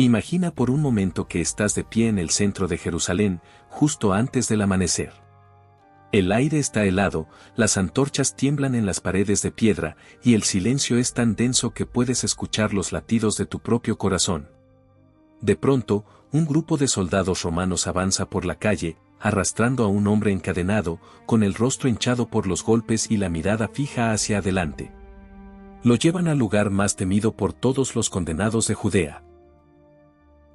Imagina por un momento que estás de pie en el centro de Jerusalén, justo antes del amanecer. El aire está helado, las antorchas tiemblan en las paredes de piedra, y el silencio es tan denso que puedes escuchar los latidos de tu propio corazón. De pronto, un grupo de soldados romanos avanza por la calle, arrastrando a un hombre encadenado, con el rostro hinchado por los golpes y la mirada fija hacia adelante. Lo llevan al lugar más temido por todos los condenados de Judea.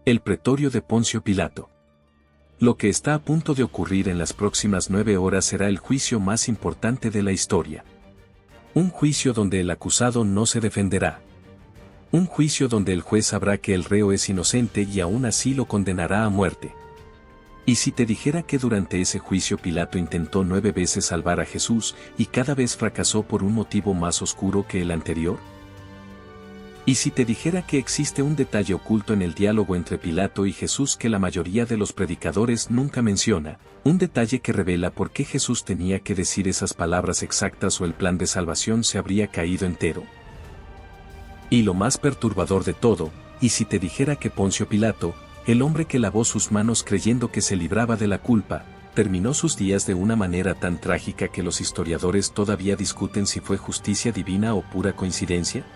El pretorio de Poncio Pilato. Lo que está a punto de ocurrir en las próximas 9 horas será el juicio más importante de la historia. Un juicio donde el acusado no se defenderá. Un juicio donde el juez sabrá que el reo es inocente y aún así lo condenará a muerte. ¿Y si te dijera que durante ese juicio Pilato intentó 9 veces salvar a Jesús y cada vez fracasó por un motivo más oscuro que el anterior? ¿Y si te dijera que existe un detalle oculto en el diálogo entre Pilato y Jesús que la mayoría de los predicadores nunca menciona, un detalle que revela por qué Jesús tenía que decir esas palabras exactas o el plan de salvación se habría caído entero? Y lo más perturbador de todo, ¿y si te dijera que Poncio Pilato, el hombre que lavó sus manos creyendo que se libraba de la culpa, terminó sus días de una manera tan trágica que los historiadores todavía discuten si fue justicia divina o pura coincidencia?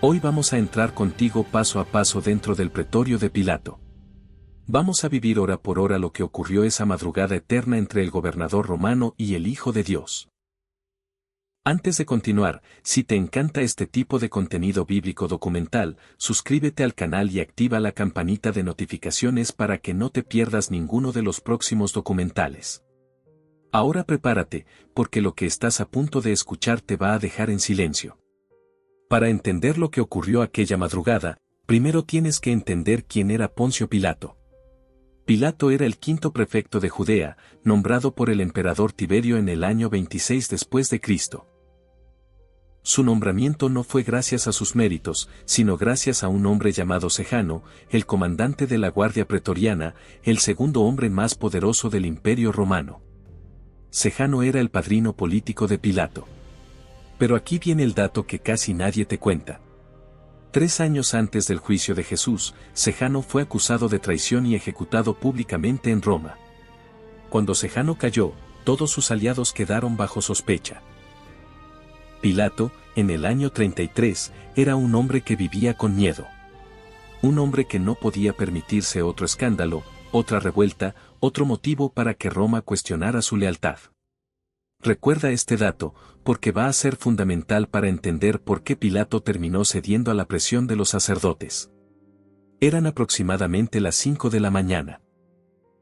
Hoy vamos a entrar contigo paso a paso dentro del pretorio de Pilato. Vamos a vivir hora por hora lo que ocurrió esa madrugada eterna entre el gobernador romano y el Hijo de Dios. Antes de continuar, si te encanta este tipo de contenido bíblico documental, suscríbete al canal y activa la campanita de notificaciones para que no te pierdas ninguno de los próximos documentales. Ahora prepárate, porque lo que estás a punto de escuchar te va a dejar en silencio. Para entender lo que ocurrió aquella madrugada, primero tienes que entender quién era Poncio Pilato. Pilato era el 5º prefecto de Judea, nombrado por el emperador Tiberio en el año 26 después de Cristo. Su nombramiento no fue gracias a sus méritos, sino gracias a un hombre llamado Sejano, el comandante de la Guardia Pretoriana, el segundo hombre más poderoso del Imperio Romano. Sejano era el padrino político de Pilato. Pero aquí viene el dato que casi nadie te cuenta. 3 años antes del juicio de Jesús, Sejano fue acusado de traición y ejecutado públicamente en Roma. Cuando Sejano cayó, todos sus aliados quedaron bajo sospecha. Pilato, en el año 33, era un hombre que vivía con miedo. Un hombre que no podía permitirse otro escándalo, otra revuelta, otro motivo para que Roma cuestionara su lealtad. Recuerda este dato, porque va a ser fundamental para entender por qué Pilato terminó cediendo a la presión de los sacerdotes. Eran aproximadamente las 5 de la mañana.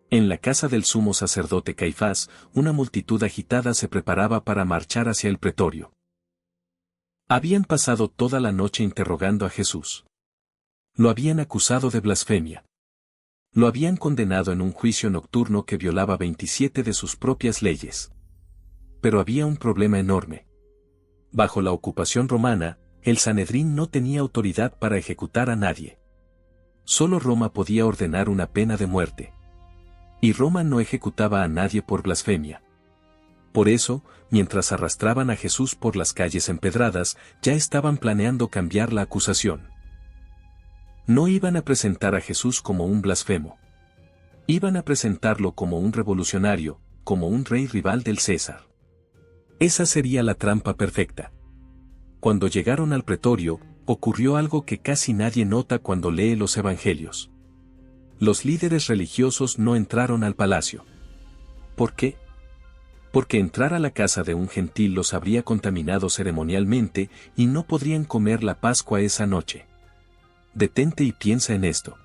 En la casa del sumo sacerdote Caifás, una multitud agitada se preparaba para marchar hacia el pretorio. Habían pasado toda la noche interrogando a Jesús. Lo habían acusado de blasfemia. Lo habían condenado en un juicio nocturno que violaba 27 de sus propias leyes. Pero había un problema enorme. Bajo la ocupación romana, el Sanedrín no tenía autoridad para ejecutar a nadie. Solo Roma podía ordenar una pena de muerte. Y Roma no ejecutaba a nadie por blasfemia. Por eso, mientras arrastraban a Jesús por las calles empedradas, ya estaban planeando cambiar la acusación. No iban a presentar a Jesús como un blasfemo. Iban a presentarlo como un revolucionario, como un rey rival del César. Esa sería la trampa perfecta. Cuando llegaron al pretorio, ocurrió algo que casi nadie nota cuando lee los evangelios. Los líderes religiosos no entraron al palacio. ¿Por qué? Porque entrar a la casa de un gentil los habría contaminado ceremonialmente y no podrían comer la Pascua esa noche. Detente y piensa en esto.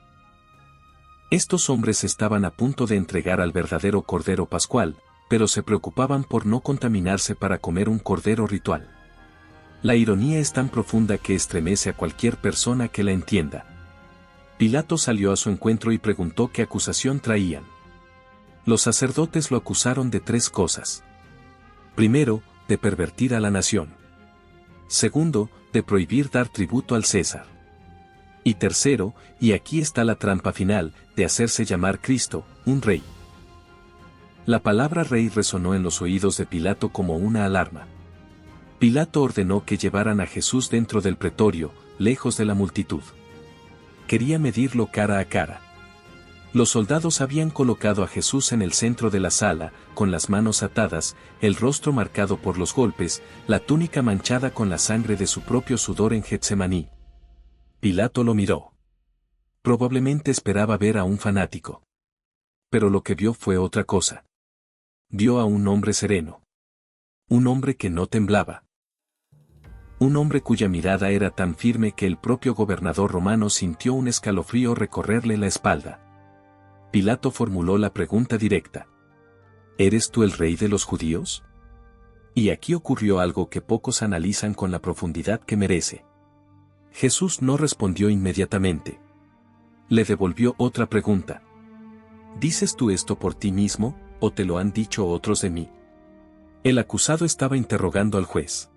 Estos hombres estaban a punto de entregar al verdadero Cordero Pascual, pero se preocupaban por no contaminarse para comer un cordero ritual. La ironía es tan profunda que estremece a cualquier persona que la entienda. Pilato salió a su encuentro y preguntó qué acusación traían. Los sacerdotes lo acusaron de 3 cosas. Primero, de pervertir a la nación. Segundo, de prohibir dar tributo al César. Y tercero, y aquí está la trampa final, de hacerse llamar Cristo, un rey. La palabra rey resonó en los oídos de Pilato como una alarma. Pilato ordenó que llevaran a Jesús dentro del pretorio, lejos de la multitud. Quería medirlo cara a cara. Los soldados habían colocado a Jesús en el centro de la sala, con las manos atadas, el rostro marcado por los golpes, la túnica manchada con la sangre de su propio sudor en Getsemaní. Pilato lo miró. Probablemente esperaba ver a un fanático. Pero lo que vio fue otra cosa. Vio a un hombre sereno. Un hombre que no temblaba. Un hombre cuya mirada era tan firme que el propio gobernador romano sintió un escalofrío recorrerle la espalda. Pilato formuló la pregunta directa. ¿Eres tú el rey de los judíos? Y aquí ocurrió algo que pocos analizan con la profundidad que merece. Jesús no respondió inmediatamente. Le devolvió otra pregunta. ¿Dices tú esto por ti mismo, o te lo han dicho otros de mí? El acusado estaba interrogando al juez.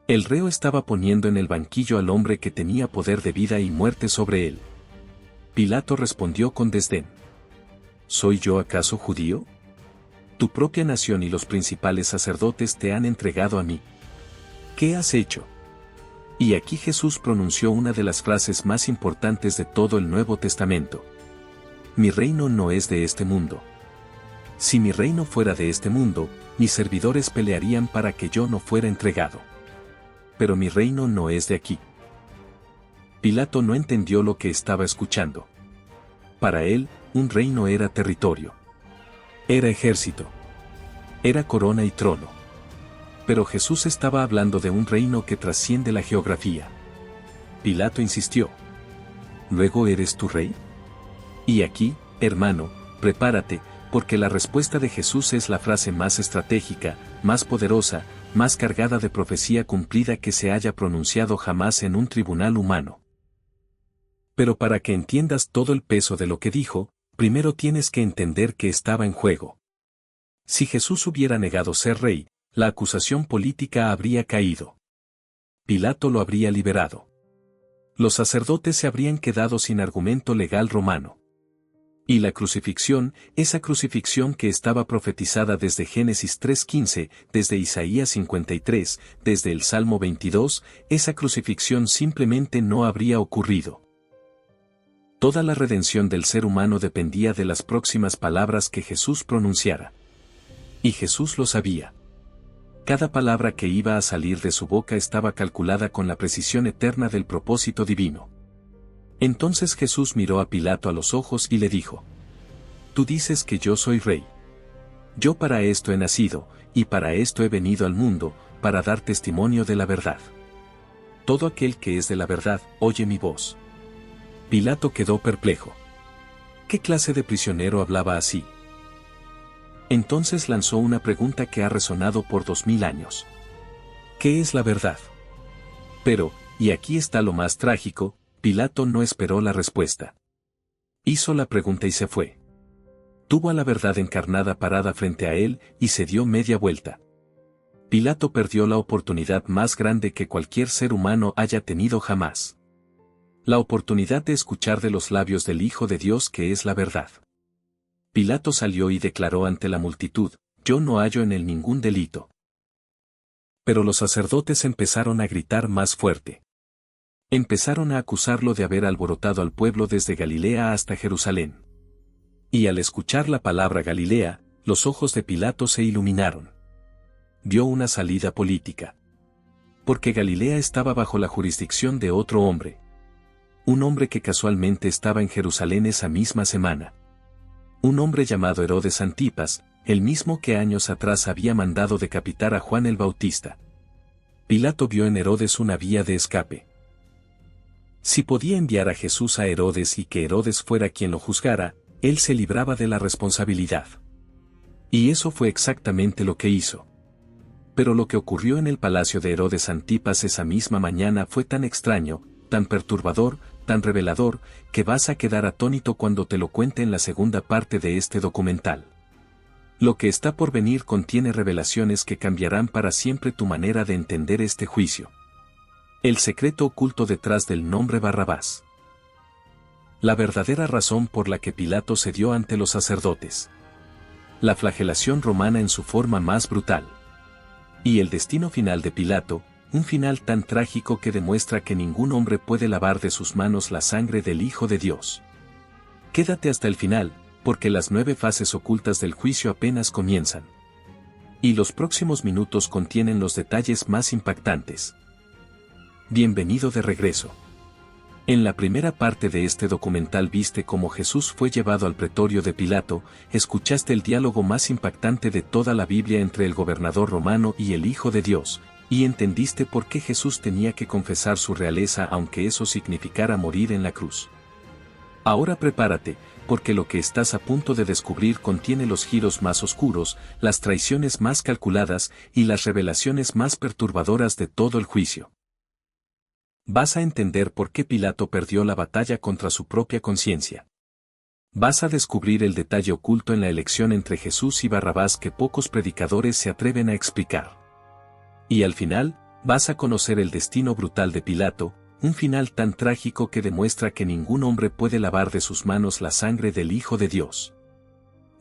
El reo estaba poniendo en el banquillo al hombre que tenía poder de vida y muerte sobre él. Pilato respondió con desdén. ¿Soy yo acaso judío? Tu propia nación y los principales sacerdotes te han entregado a mí. ¿Qué has hecho? Y aquí Jesús pronunció una de las frases más importantes de todo el Nuevo Testamento. Mi reino no es de este mundo. Si mi reino fuera de este mundo, mis servidores pelearían para que yo no fuera entregado. Pero mi reino no es de aquí. Pilato no entendió lo que estaba escuchando. Para él, un reino era territorio. Era ejército. Era corona y trono. Pero Jesús estaba hablando de un reino que trasciende la geografía. Pilato insistió. ¿Luego eres tu rey? Y aquí, hermano, prepárate, porque la respuesta de Jesús es la frase más estratégica, más poderosa, más cargada de profecía cumplida que se haya pronunciado jamás en un tribunal humano. Pero para que entiendas todo el peso de lo que dijo, primero tienes que entender que estaba en juego. Si Jesús hubiera negado ser rey, la acusación política habría caído. Pilato lo habría liberado. Los sacerdotes se habrían quedado sin argumento legal romano. Y la crucifixión, esa crucifixión que estaba profetizada desde Génesis 3:15, desde Isaías 53, desde el Salmo 22, esa crucifixión simplemente no habría ocurrido. Toda la redención del ser humano dependía de las próximas palabras que Jesús pronunciara. Y Jesús lo sabía. Cada palabra que iba a salir de su boca estaba calculada con la precisión eterna del propósito divino. Entonces Jesús miró a Pilato a los ojos y le dijo: Tú dices que yo soy rey. Yo para esto he nacido, y para esto he venido al mundo, para dar testimonio de la verdad. Todo aquel que es de la verdad, oye mi voz. Pilato quedó perplejo. ¿Qué clase de prisionero hablaba así? Entonces lanzó una pregunta que ha resonado por 2000 años. ¿Qué es la verdad? Pero, y aquí está lo más trágico, Pilato no esperó la respuesta. Hizo la pregunta y se fue. Tuvo a la verdad encarnada parada frente a él y se dio media vuelta. Pilato perdió la oportunidad más grande que cualquier ser humano haya tenido jamás. La oportunidad de escuchar de los labios del Hijo de Dios que es la verdad. Pilato salió y declaró ante la multitud: Yo no hallo en él ningún delito. Pero los sacerdotes empezaron a gritar más fuerte. Empezaron a acusarlo de haber alborotado al pueblo desde Galilea hasta Jerusalén. Y al escuchar la palabra Galilea, los ojos de Pilato se iluminaron. Vio una salida política. Porque Galilea estaba bajo la jurisdicción de otro hombre. Un hombre que casualmente estaba en Jerusalén esa misma semana. Un hombre llamado Herodes Antipas, el mismo que años atrás había mandado decapitar a Juan el Bautista. Pilato vio en Herodes una vía de escape. Si podía enviar a Jesús a Herodes y que Herodes fuera quien lo juzgara, él se libraba de la responsabilidad. Y eso fue exactamente lo que hizo. Pero lo que ocurrió en el palacio de Herodes Antipas esa misma mañana fue tan extraño, tan perturbador, tan revelador, que vas a quedar atónito cuando te lo cuente en la segunda parte de este documental. Lo que está por venir contiene revelaciones que cambiarán para siempre tu manera de entender este juicio. El secreto oculto detrás del nombre Barrabás. La verdadera razón por la que Pilato cedió ante los sacerdotes. La flagelación romana en su forma más brutal. Y el destino final de Pilato, un final tan trágico que demuestra que ningún hombre puede lavar de sus manos la sangre del Hijo de Dios. Quédate hasta el final, porque las 9 fases ocultas del juicio apenas comienzan. Y los próximos minutos contienen los detalles más impactantes. Bienvenido de regreso. En la primera parte de este documental viste cómo Jesús fue llevado al pretorio de Pilato, escuchaste el diálogo más impactante de toda la Biblia entre el gobernador romano y el Hijo de Dios, y entendiste por qué Jesús tenía que confesar su realeza aunque eso significara morir en la cruz. Ahora prepárate, porque lo que estás a punto de descubrir contiene los giros más oscuros, las traiciones más calculadas y las revelaciones más perturbadoras de todo el juicio. Vas a entender por qué Pilato perdió la batalla contra su propia conciencia. Vas a descubrir el detalle oculto en la elección entre Jesús y Barrabás que pocos predicadores se atreven a explicar. Y al final, vas a conocer el destino brutal de Pilato, un final tan trágico que demuestra que ningún hombre puede lavar de sus manos la sangre del Hijo de Dios.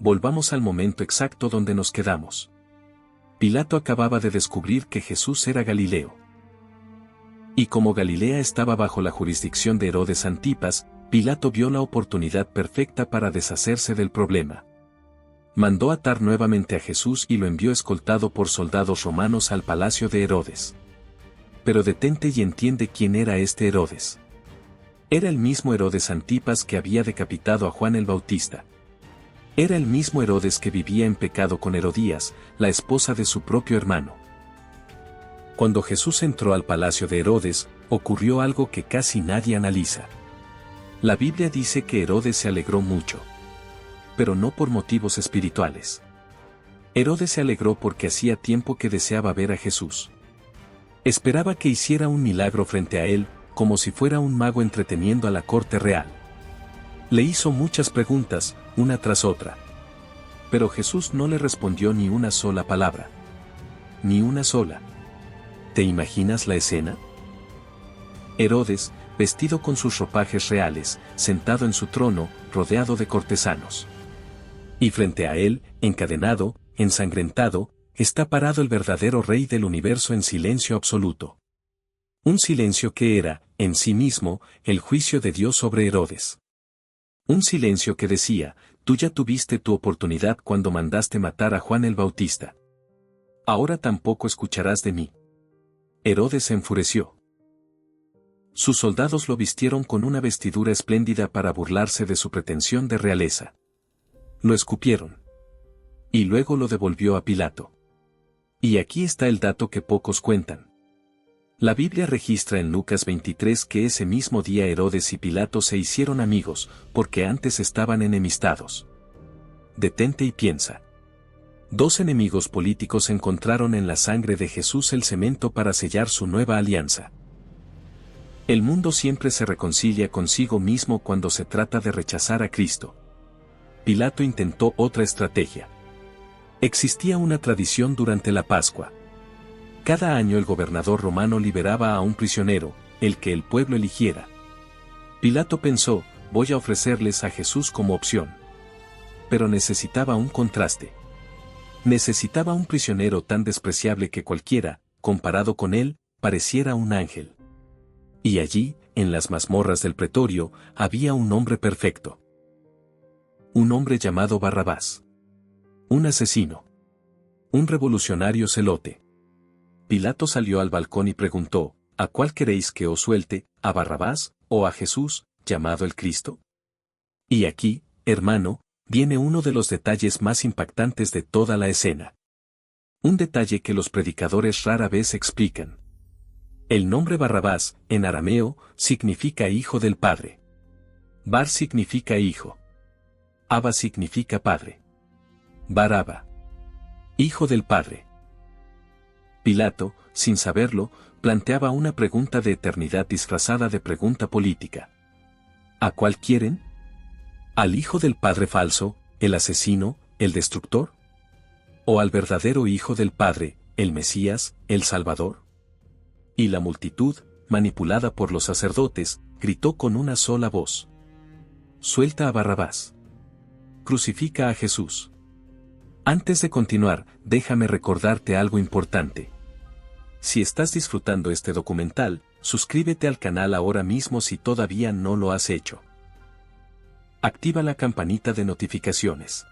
Volvamos al momento exacto donde nos quedamos. Pilato acababa de descubrir que Jesús era Galileo. Y como Galilea estaba bajo la jurisdicción de Herodes Antipas, Pilato vio la oportunidad perfecta para deshacerse del problema. Mandó atar nuevamente a Jesús y lo envió escoltado por soldados romanos al palacio de Herodes. Pero detente y entiende quién era este Herodes. Era el mismo Herodes Antipas que había decapitado a Juan el Bautista. Era el mismo Herodes que vivía en pecado con Herodías, la esposa de su propio hermano. Cuando Jesús entró al palacio de Herodes, ocurrió algo que casi nadie analiza. La Biblia dice que Herodes se alegró mucho. Pero no por motivos espirituales. Herodes se alegró porque hacía tiempo que deseaba ver a Jesús. Esperaba que hiciera un milagro frente a él, como si fuera un mago entreteniendo a la corte real. Le hizo muchas preguntas, una tras otra. Pero Jesús no le respondió ni una sola palabra. Ni una sola. ¿Te imaginas la escena? Herodes, vestido con sus ropajes reales, sentado en su trono, rodeado de cortesanos. Y frente a él, encadenado, ensangrentado, está parado el verdadero rey del universo en silencio absoluto. Un silencio que era, en sí mismo, el juicio de Dios sobre Herodes. Un silencio que decía, tú ya tuviste tu oportunidad cuando mandaste matar a Juan el Bautista. Ahora tampoco escucharás de mí. Herodes se enfureció. Sus soldados lo vistieron con una vestidura espléndida para burlarse de su pretensión de realeza. Lo escupieron. Y luego lo devolvió a Pilato. Y aquí está el dato que pocos cuentan. La Biblia registra en Lucas 23 que ese mismo día Herodes y Pilato se hicieron amigos, porque antes estaban enemistados. Detente y piensa. 2 enemigos políticos encontraron en la sangre de Jesús el cemento para sellar su nueva alianza. El mundo siempre se reconcilia consigo mismo cuando se trata de rechazar a Cristo. Pilato intentó otra estrategia. Existía una tradición durante la Pascua. Cada año el gobernador romano liberaba a un prisionero, el que el pueblo eligiera. Pilato pensó, voy a ofrecerles a Jesús como opción. Pero necesitaba un contraste. Necesitaba un prisionero tan despreciable que cualquiera, comparado con él, pareciera un ángel. Y allí, en las mazmorras del pretorio, había un hombre perfecto. Un hombre llamado Barrabás. Un asesino. Un revolucionario celote. Pilato salió al balcón y preguntó, ¿a cuál queréis que os suelte, a Barrabás, o a Jesús, llamado el Cristo? Y aquí, hermano, viene uno de los detalles más impactantes de toda la escena. Un detalle que los predicadores rara vez explican. El nombre Barrabás, en arameo, significa hijo del Padre. Bar significa hijo. Abba significa padre. Baraba. Hijo del Padre. Pilato, sin saberlo, planteaba una pregunta de eternidad disfrazada de pregunta política. ¿A cuál quieren? ¿Al hijo del Padre falso, el asesino, el destructor? ¿O al verdadero hijo del Padre, el Mesías, el Salvador? Y la multitud, manipulada por los sacerdotes, gritó con una sola voz. Suelta a Barrabás. Crucifica a Jesús. Antes de continuar, déjame recordarte algo importante. Si estás disfrutando este documental, suscríbete al canal ahora mismo si todavía no lo has hecho. Activa la campanita de notificaciones.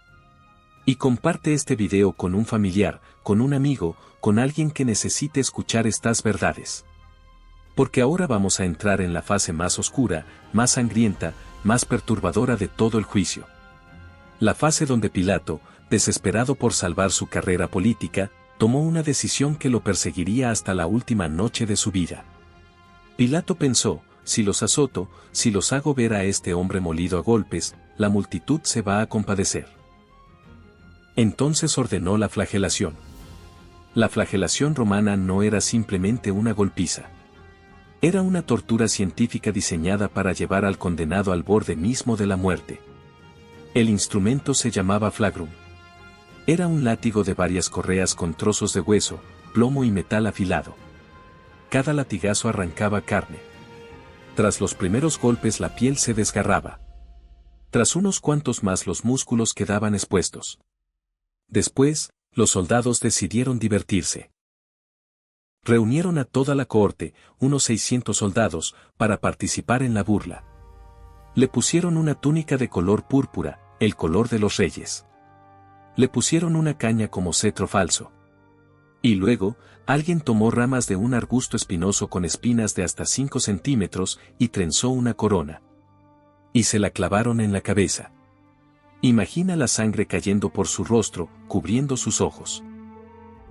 Y comparte este video con un familiar, con un amigo, con alguien que necesite escuchar estas verdades. Porque ahora vamos a entrar en la fase más oscura, más sangrienta, más perturbadora de todo el juicio. La fase donde Pilato, desesperado por salvar su carrera política, tomó una decisión que lo perseguiría hasta la última noche de su vida. Pilato pensó, si los azoto, si los hago ver a este hombre molido a golpes, la multitud se va a compadecer. Entonces ordenó la flagelación. La flagelación romana no era simplemente una golpiza. Era una tortura científica diseñada para llevar al condenado al borde mismo de la muerte. El instrumento se llamaba flagrum. Era un látigo de varias correas con trozos de hueso, plomo y metal afilado. Cada latigazo arrancaba carne. Tras los primeros golpes la piel se desgarraba. Tras unos cuantos más los músculos quedaban expuestos. Después, los soldados decidieron divertirse. Reunieron a toda la cohorte, unos 600 soldados, para participar en la burla. Le pusieron una túnica de color púrpura, el color de los reyes. Le pusieron una caña como cetro falso. Y luego, alguien tomó ramas de un arbusto espinoso con espinas de hasta 5 centímetros y trenzó una corona. Y se la clavaron en la cabeza. Imagina la sangre cayendo por su rostro, cubriendo sus ojos.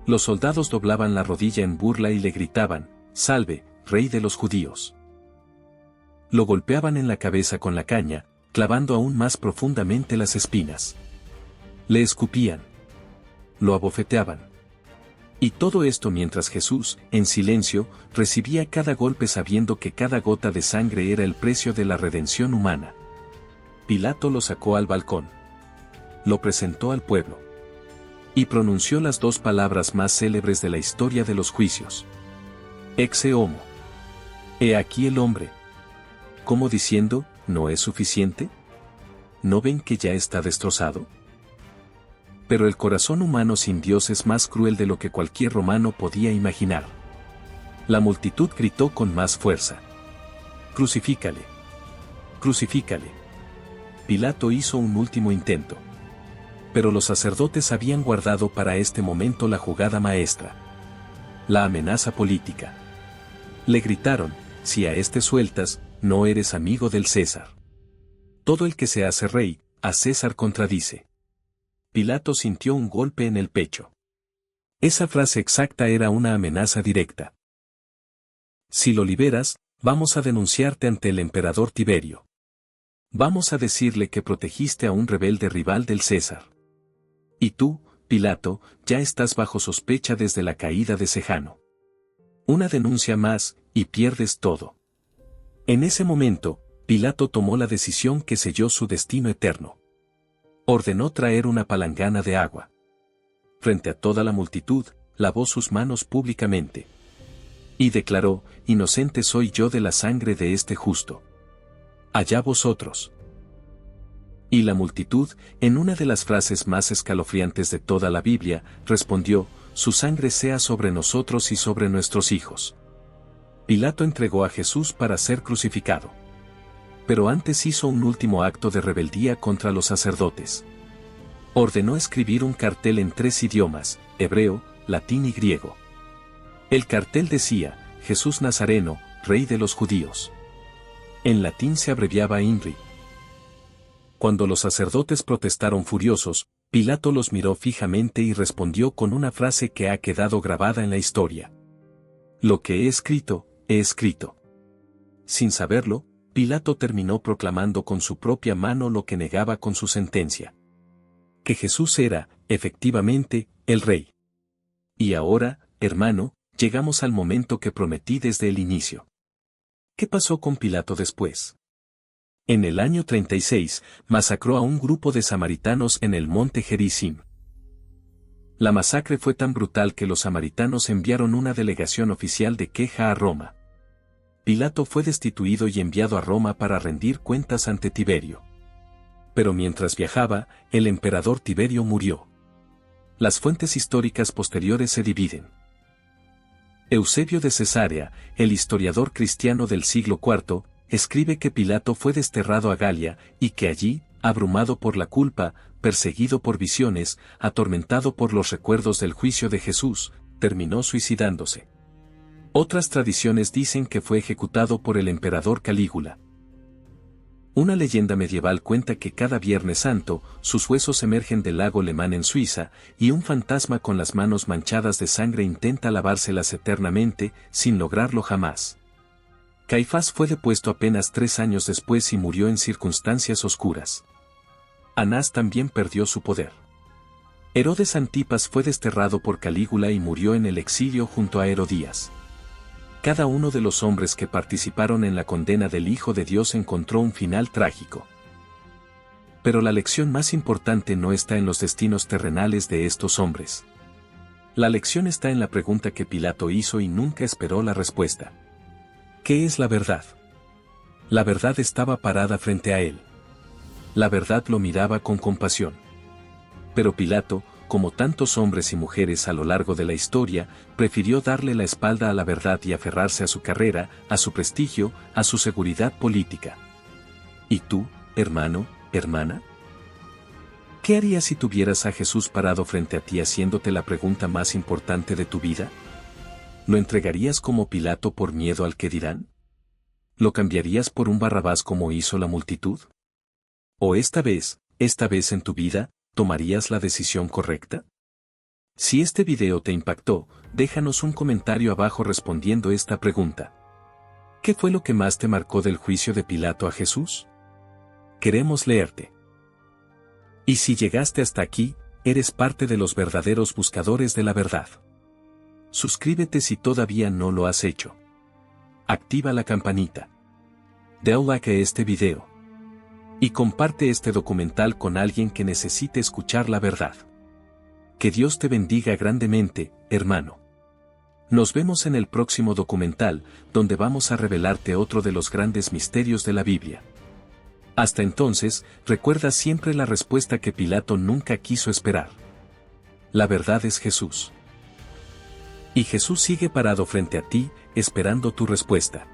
Los soldados doblaban la rodilla en burla y le gritaban, «Salve, rey de los judíos». Lo golpeaban en la cabeza con la caña, clavando aún más profundamente las espinas. Le escupían. Lo abofeteaban. Y todo esto mientras Jesús, en silencio, recibía cada golpe sabiendo que cada gota de sangre era el precio de la redención humana. Pilato lo sacó al balcón. Lo presentó al pueblo. Y pronunció las 2 palabras más célebres de la historia de los juicios. Exe homo. He aquí el hombre. Como diciendo, ¿no es suficiente? ¿No ven que ya está destrozado? Pero el corazón humano sin Dios es más cruel de lo que cualquier romano podía imaginar. La multitud gritó con más fuerza. «Crucifícale. Crucifícale». Pilato hizo un último intento. Pero los sacerdotes habían guardado para este momento la jugada maestra. La amenaza política. Le gritaron, «Si a este sueltas, no eres amigo del César. Todo el que se hace rey, a César contradice». Pilato sintió un golpe en el pecho. Esa frase exacta era una amenaza directa. Si lo liberas, vamos a denunciarte ante el emperador Tiberio. Vamos a decirle que protegiste a un rebelde rival del César. Y tú, Pilato, ya estás bajo sospecha desde la caída de Sejano. Una denuncia más, y pierdes todo. En ese momento, Pilato tomó la decisión que selló su destino eterno. Ordenó traer una palangana de agua. Frente a toda la multitud, lavó sus manos públicamente. Y declaró, «Inocente soy yo de la sangre de este justo. Allá vosotros». Y la multitud, en una de las frases más escalofriantes de toda la Biblia, respondió, «Su sangre sea sobre nosotros y sobre nuestros hijos». Pilato entregó a Jesús para ser crucificado. Pero antes hizo un último acto de rebeldía contra los sacerdotes. Ordenó escribir un cartel en 3 idiomas, hebreo, latín y griego. El cartel decía, Jesús Nazareno, Rey de los Judíos. En latín se abreviaba INRI. Cuando los sacerdotes protestaron furiosos, Pilato los miró fijamente y respondió con una frase que ha quedado grabada en la historia. Lo que he escrito, he escrito. Sin saberlo, Pilato terminó proclamando con su propia mano lo que negaba con su sentencia. Que Jesús era, efectivamente, el Rey. Y ahora, hermano, llegamos al momento que prometí desde el inicio. ¿Qué pasó con Pilato después? En el año 36, masacró a un grupo de samaritanos en el monte Gerizim. La masacre fue tan brutal que los samaritanos enviaron una delegación oficial de queja a Roma. Pilato fue destituido y enviado a Roma para rendir cuentas ante Tiberio. Pero mientras viajaba, el emperador Tiberio murió. Las fuentes históricas posteriores se dividen. Eusebio de Cesarea, el historiador cristiano del siglo IV, escribe que Pilato fue desterrado a Galia y que allí, abrumado por la culpa, perseguido por visiones, atormentado por los recuerdos del juicio de Jesús, terminó suicidándose. Otras tradiciones dicen que fue ejecutado por el emperador Calígula. Una leyenda medieval cuenta que cada Viernes Santo, sus huesos emergen del lago Le Mans en Suiza, y un fantasma con las manos manchadas de sangre intenta lavárselas eternamente, sin lograrlo jamás. Caifás fue depuesto apenas 3 años después y murió en circunstancias oscuras. Anás también perdió su poder. Herodes Antipas fue desterrado por Calígula y murió en el exilio junto a Herodías. Cada uno de los hombres que participaron en la condena del Hijo de Dios encontró un final trágico. Pero la lección más importante no está en los destinos terrenales de estos hombres. La lección está en la pregunta que Pilato hizo y nunca esperó la respuesta. ¿Qué es la verdad? La verdad estaba parada frente a él. La verdad lo miraba con compasión. Pero Pilato, como tantos hombres y mujeres a lo largo de la historia, prefirió darle la espalda a la verdad y aferrarse a su carrera, a su prestigio, a su seguridad política. ¿Y tú, hermano, hermana? ¿Qué harías si tuvieras a Jesús parado frente a ti haciéndote la pregunta más importante de tu vida? ¿Lo entregarías como Pilato por miedo al que dirán? ¿Lo cambiarías por un Barrabás como hizo la multitud? ¿O esta vez en tu vida, tomarías la decisión correcta? Si este video te impactó, déjanos un comentario abajo respondiendo esta pregunta. ¿Qué fue lo que más te marcó del juicio de Pilato a Jesús? Queremos leerte. Y si llegaste hasta aquí, eres parte de los verdaderos buscadores de la verdad. Suscríbete si todavía no lo has hecho. Activa la campanita. Dale like a este video. Y comparte este documental con alguien que necesite escuchar la verdad. Que Dios te bendiga grandemente, hermano. Nos vemos en el próximo documental, donde vamos a revelarte otro de los grandes misterios de la Biblia. Hasta entonces, recuerda siempre la respuesta que Pilato nunca quiso esperar. La verdad es Jesús. Y Jesús sigue parado frente a ti, esperando tu respuesta.